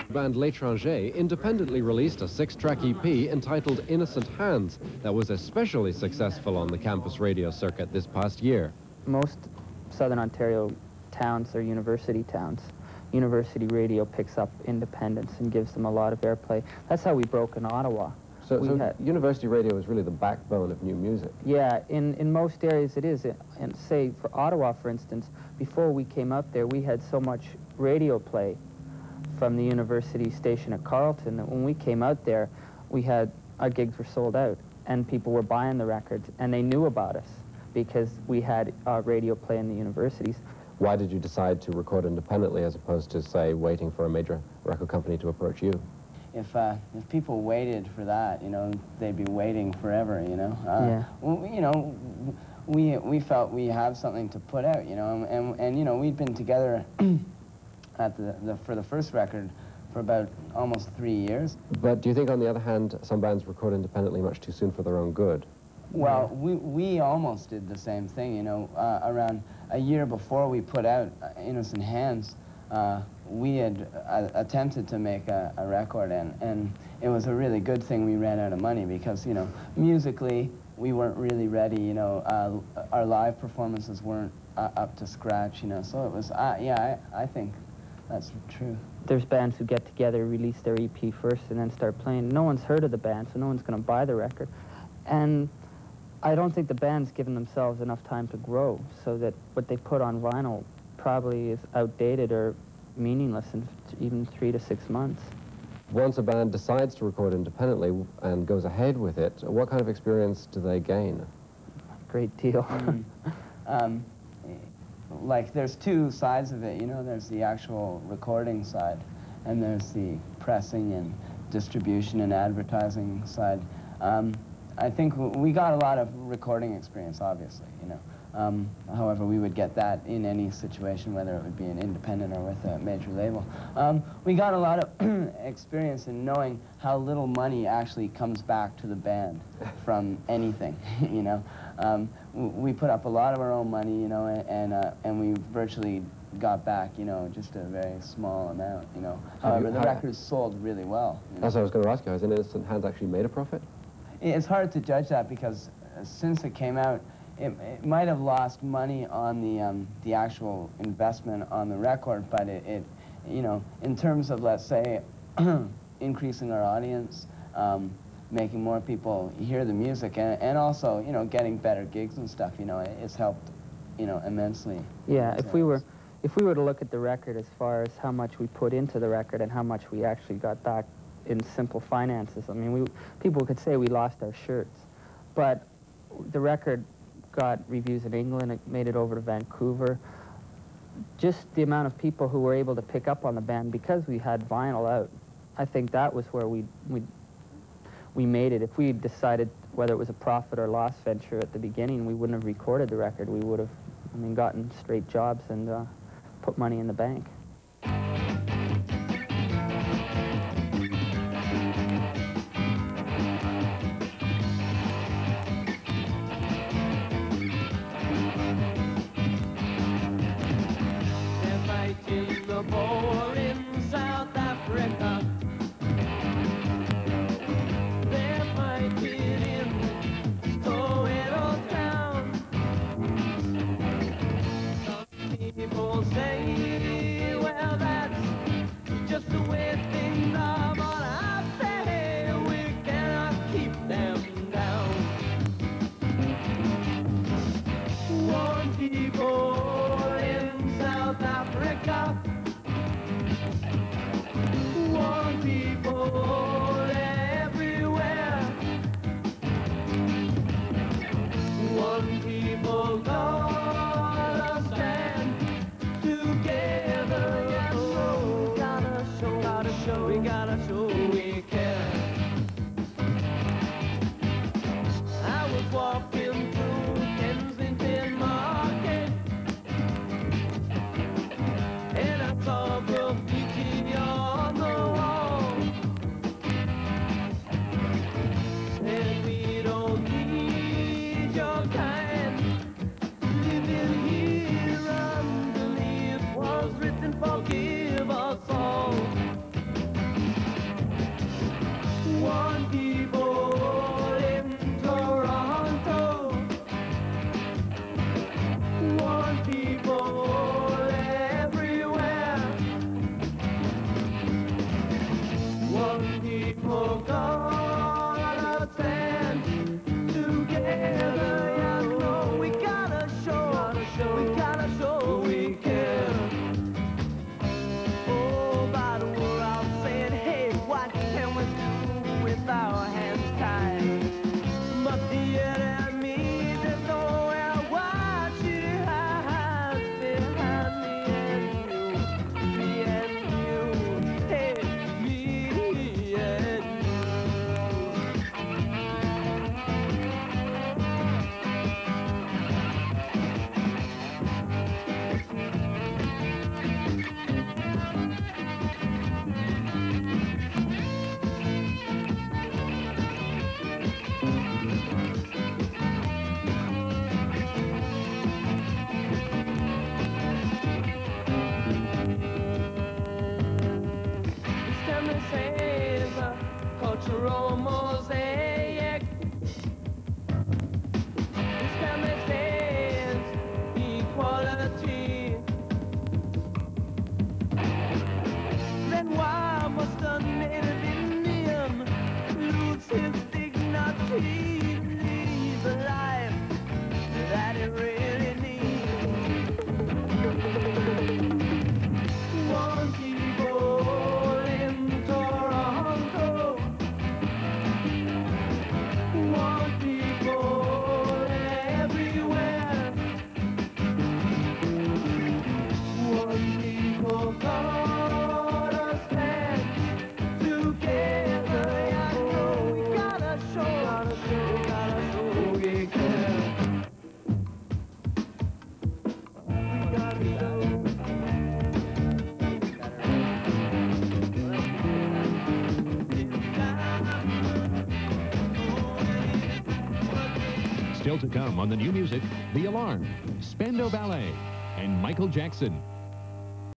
Band L'Etranger independently released a 6-track EP entitled Innocent Hands that was especially successful on the campus radio circuit this past year. Most Southern Ontario towns are university towns. University radio picks up independence and gives them a lot of airplay. That's how we broke in Ottawa. So university radio is really the backbone of new music. Yeah, in most areas it is. And say for Ottawa, for instance, before we came up there, we had so much radio play from the university station at Carleton that when we came out there, our gigs were sold out, and people were buying the records, and they knew about us because we had radio play in the universities. Why did you decide to record independently as opposed to, say, waiting for a major record company to approach you? If people waited for that, you know, they'd be waiting forever, you know. Yeah. Well, you know, we felt we have something to put out, you know, and you know, we'd been together at for the first record for about almost 3 years. But do you think, on the other hand, some bands record independently much too soon for their own good? Well, we almost did the same thing, you know. Around a year before we put out Innocent Hands, we had attempted to make a record, and it was a really good thing we ran out of money because, you know, musically, we weren't really ready, you know. Our live performances weren't up to scratch, you know, so it was, yeah, I think that's true. There's bands who get together, release their EP first, and then start playing. No one's heard of the band, so no one's going to buy the record. And I don't think the band's given themselves enough time to grow, so that what they put on vinyl probably is outdated or meaningless in even 3 to 6 months. Once a band decides to record independently and goes ahead with it, what kind of experience do they gain? A great deal. Like, there's two sides of it, you know. There's the actual recording side, and there's the pressing and distribution and advertising side. I think we got a lot of recording experience, obviously, you know. However, we would get that in any situation, whether it would be an independent or with a major label. We got a lot of experience in knowing how little money actually comes back to the band from anything, you know. We put up a lot of our own money, you know, and we virtually got back, you know, just a very small amount, you know. However, the record sold really well. You know? That's what I was going to ask you. Has Innocent Hands actually made a profit? It's hard to judge that because since it came out, it might have lost money on the actual investment on the record, but it you know, in terms of, let's say, increasing our audience, making more people hear the music, and also, you know, getting better gigs and stuff, you know, it's helped, you know, immensely. Yeah, if we were to look at the record as far as how much we put into the record and how much we actually got back in simple finances, I mean, people could say we lost our shirts, but the record got reviews in England, it made it over to Vancouver. Just the amount of people who were able to pick up on the band because we had vinyl out, I think that was where we made it. If we decided whether it was a profit or loss venture at the beginning, we wouldn't have recorded the record. We would have, I mean, gotten straight jobs and put money in the bank. One people gonna stand together. Yeah, no, we gotta show we care. Oh, by the word I'm saying, hey, what can we do with our hands tied? But the enemy just nowhere watching hides behind me and you, hey, me and you. Is a cultural mosaic. This can be says equality. Then why must a native Indian lose his dignity, leave the life that he really needs? One people in Toronto, one people everywhere, one people gonna stand together. I know we gotta show we care. We gotta show. Still to come on the new music, The Alarm, Spandau Ballet, and Michael Jackson.